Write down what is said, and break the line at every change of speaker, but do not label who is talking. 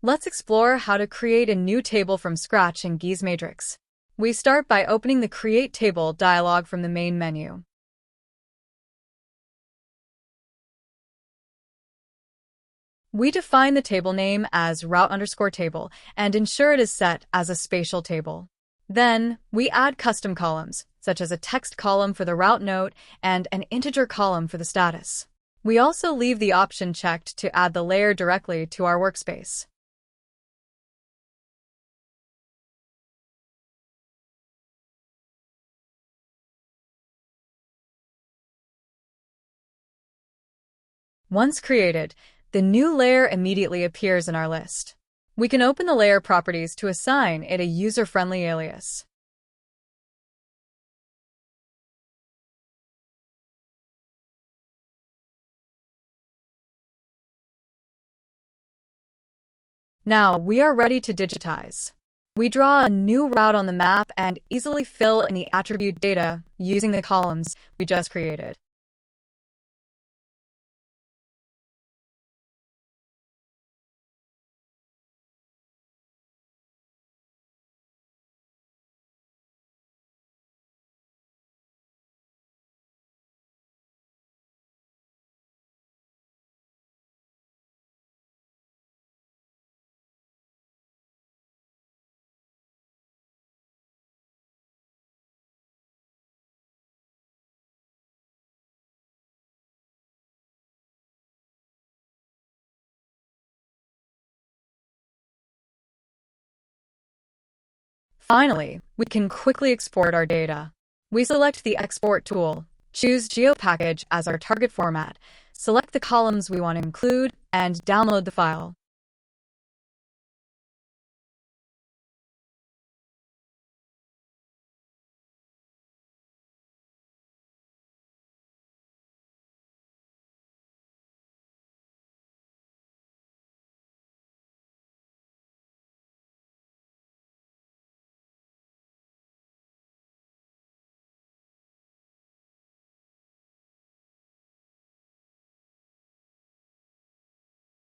Let's explore how to create a new table from scratch in Gismatrix. We start by opening the Create Table dialog from the main menu. We define the table name as route_table and ensure it is set as a spatial table. Then, we add custom columns, such as a text column for the route note and an integer column for the status. We also leave the option checked to add the layer directly to our workspace. Once created, the new layer immediately appears in our list. We can open the layer properties to assign it a user-friendly alias. Now we are ready to digitize. We draw a new route on the map and easily fill in the attribute data using the columns we just created. Finally, we can quickly export our data. We select the Export tool, choose GeoPackage as our target format, select the columns we want to include, and download the file.